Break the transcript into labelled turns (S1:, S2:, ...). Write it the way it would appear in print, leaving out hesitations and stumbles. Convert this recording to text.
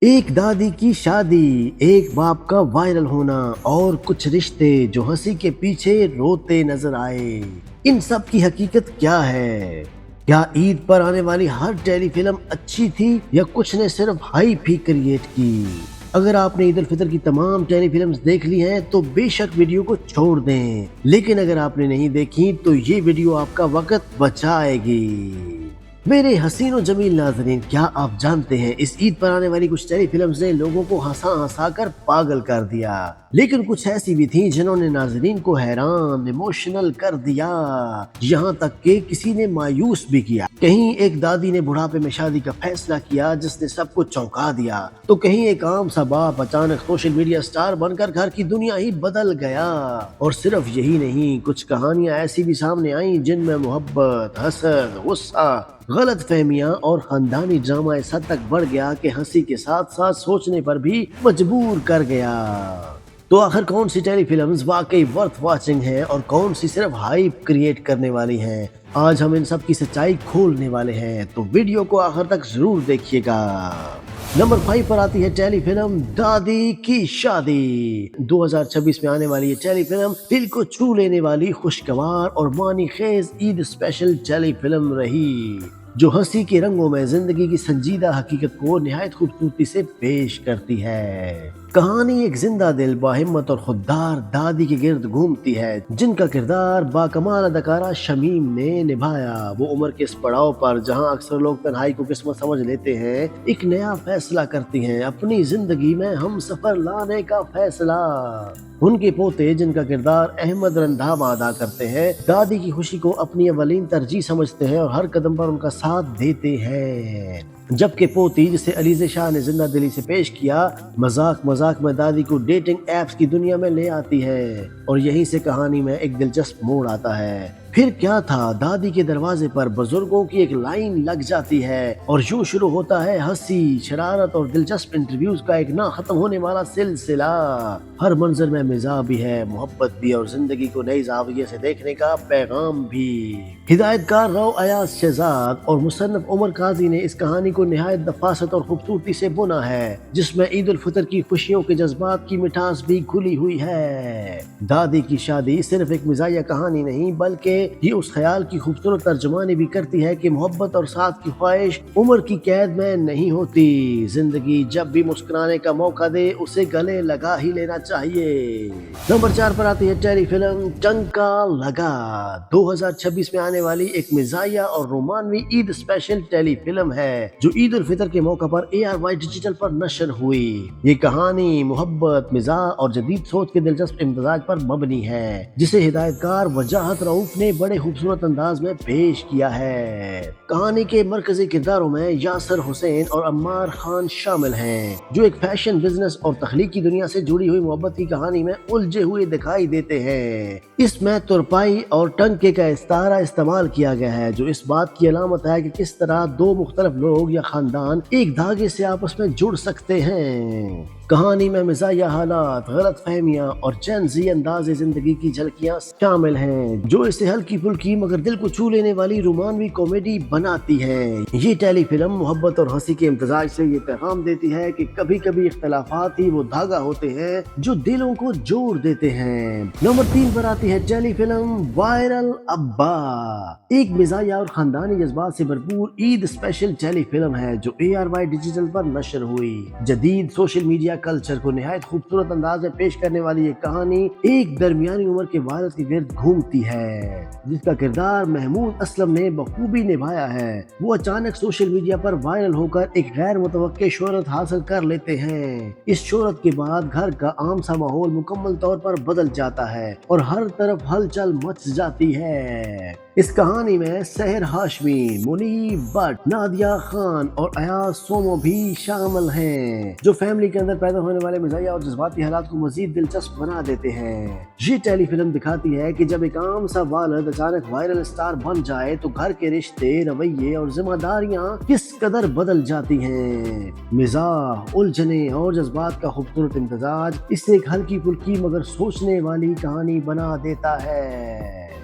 S1: ایک دادی کی شادی، ایک باپ کا وائرل ہونا اور کچھ رشتے جو ہنسی کے پیچھے روتے نظر آئے، ان سب کی حقیقت کیا ہے؟ کیا عید پر آنے والی ہر ٹیلی فلم اچھی تھی یا کچھ نے صرف ہائپ ہی کریٹ کی؟ اگر آپ نے عید الفطر کی تمام ٹیلی فلمز دیکھ لی ہیں تو بے شک ویڈیو کو چھوڑ دیں، لیکن اگر آپ نے نہیں دیکھی تو یہ ویڈیو آپ کا وقت بچائے گی۔ میرے حسین و جمیل ناظرین، کیا آپ جانتے ہیں اس عید پر آنے والی کچھ ٹیلی فلمز نے لوگوں کو ہنسا ہنسا کر پاگل کر دیا، لیکن کچھ ایسی بھی تھیں جنہوں نے ناظرین کو حیران، ایموشنل کر دیا، یہاں تک کہ کسی نے مایوس بھی کیا۔ کہیں ایک دادی نے بڑھاپے میں شادی کا فیصلہ کیا جس نے سب کو چونکا دیا، تو کہیں ایک عام سا باپ اچانک سوشل میڈیا سٹار بن کر گھر کی دنیا ہی بدل گیا۔ اور صرف یہی نہیں، کچھ کہانیاں ایسی بھی سامنے آئیں جن میں محبت، حسد، غصہ، غلط فہمیاں اور خاندانی ڈرامہ اس حد تک بڑھ گیا کہ ہنسی کے ساتھ ساتھ سوچنے پر بھی مجبور کر گیا۔ تو آخر کون سی ٹیلی فلمز واقعی ورتھ واچنگ ہیں اور کون سی صرف ہائپ کریٹ کرنے والی ہیں؟ آج ہم ان سب کی سچائی کھولنے والے ہیں، تو ویڈیو کو آخر تک ضرور دیکھیے گا۔ نمبر 5 پر آتی ہے ٹیلی فلم دادی کی شادی۔ 2026 میں آنے والی یہ ٹیلی فلم دل کو چھو لینے والی خوشگوار اور معنی خیز عید اسپیشل ٹیلی فلم رہی، جو ہنسی کے رنگوں میں زندگی کی سنجیدہ حقیقت کو نہایت خوبصورتی سے پیش کرتی ہے۔ کہانی ایک زندہ دل، باہمت اور خوددار دادی کے گرد گھومتی ہے، جن کا کردار باکمال اداکارہ شمیم نے نبھایا۔ وہ عمر کے اس پڑاؤ پر جہاں اکثر لوگ تنہائی کو قسمت سمجھ لیتے ہیں، ایک نیا فیصلہ کرتی ہیں، اپنی زندگی میں ہم سفر لانے کا فیصلہ۔ ان کے پوتے، جن کا کردار احمد رندھاوا ادا کرتے ہیں، دادی کی خوشی کو اپنی اولین ترجیح سمجھتے ہیں اور ہر قدم پر ان کا ساتھ دیتے ہیں، جبکہ پوتی، جسے علیزہ شاہ نے زندہ دلی سے پیش کیا، مذاق مذاق میں دادی کو ڈیٹنگ ایپس کی دنیا میں لے آتی ہے، اور یہیں سے کہانی میں ایک دلچسپ موڑ آتا ہے۔ پھر کیا تھا، دادی کے دروازے پر بزرگوں کی ایک لائن لگ جاتی ہے اور یوں شروع ہوتا ہے ہنسی، شرارت اور دلچسپ انٹرویوز کا ایک نہ ختم ہونے والا سلسلہ۔ ہر منظر میں مزاح بھی ہے، محبت بھی، اور زندگی کو نئی زاویے سے دیکھنے کا پیغام بھی۔ ہدایت کار رو ایاز شہزاد اور مصنف عمر قاضی نے اس کہانی کو نہایت نفاست اور خوبصورتی سے بنا ہے، جس میں عید الفطر کی خوشیوں کے جذبات کی مٹھاس بھی کھلی ہوئی ہے۔ دادی کی شادی صرف ایک مزاحیہ کہانی نہیں، بلکہ یہ اس خیال کی خوبصورت ترجمانی بھی کرتی ہے کہ محبت اور ساتھ کی خواہش عمر کی قید میں نہیں ہوتی۔ زندگی جب بھی مسکرانے کا موقع دے، اسے گلے لگا ہی لینا چاہیے۔ نمبر 4 پر آتی ہے ٹیلی فلم ٹنکا لگا۔ 2026 میں آنے والی ایک مزاحیہ اور رومانوی عید اسپیشل ٹیلی فلم ہے، جو عید الفطر کے موقع پر ARY ڈیجیٹل پر نشر ہوئی۔ یہ کہانی محبت، مزاح اور جدید سوچ کے دلچسپ امتزاج پر مبنی ہے، جسے ہدایت کار وجاہت رؤف نے بڑے خوبصورت انداز میں پیش کیا ہے۔ کہانی کے مرکزی کرداروں میں یاسر حسین اور عمار خان شامل ہیں، جو ایک فیشن، بزنس اور تخلیقی دنیا سے جڑی ہوئی محبت کی کہانی میں الجھے ہوئے دکھائی دیتے ہیں۔ اس میں ترپائی اور ٹنکے کا استعارہ استعمال کیا گیا ہے، جو اس بات کی علامت ہے کہ کس طرح دو مختلف لوگ یا خاندان ایک دھاگے سے آپس میں جڑ سکتے ہیں۔ کہانی میں مزاحیہ حالات، غلط فہمیاں اور جین زی انداز زندگی کی جھلکیاں شامل ہیں، جو اسے ہلکی پھلکی مگر دل کو چھو لینے والی رومانوی کامیڈی بناتی ہے۔ یہ ٹیلی فلم محبت اور ہنسی کے امتزاج سے یہ پیغام دیتی ہے کہ کبھی کبھی اختلافات ہی وہ دھاگا ہوتے ہیں جو دلوں کو جوڑ دیتے ہیں۔ نمبر 3 پر آتی ہے ٹیلی فلم وائرل ابا۔ ایک مزاحیہ اور خاندانی جذبات سے بھرپور عید اسپیشل ٹیلی فلم ہے، جو ARY ڈیجیٹل پر نشر ہوئی۔ جدید سوشل میڈیا کلچر کو نہایت خوبصورت انداز میں پیش کرنے والی یہ کہانی ایک درمیانی عمر کے والد کے گرد گھومتی ہے، جس کا کردار محمود اسلم نے بخوبی نبھایا ہے۔ وہ اچانک سوشل میڈیا پر وائرل ہو کر ایک غیر متوقع شہرت حاصل کر لیتے ہیں۔ اس شہرت کے بعد گھر کا عام سا ماحول مکمل طور پر بدل جاتا ہے اور ہر طرف ہلچل مچ جاتی ہے۔ اس کہانی میں سحر ہاشمی، منیب بٹ، نادیہ خان اور ایاز سومو بھی شامل ہیں، جو فیملی کے اندر پیدا ہونے والے مزاحیہ اور جذباتی حالات کو مزید دلچسپ بنا دیتے ہیں۔ یہ ٹیلی فلم دکھاتی ہے کہ جب ایک عام سا والد اچانک وائرل سٹار بن جائے تو گھر کے رشتے، رویے اور ذمہ داریاں کس قدر بدل جاتی ہیں۔ مزاح، الجھنیں اور جذبات کا خوبصورت امتزاج اسے ایک ہلکی پھلکی مگر سوچنے والی کہانی بنا دیتا ہے۔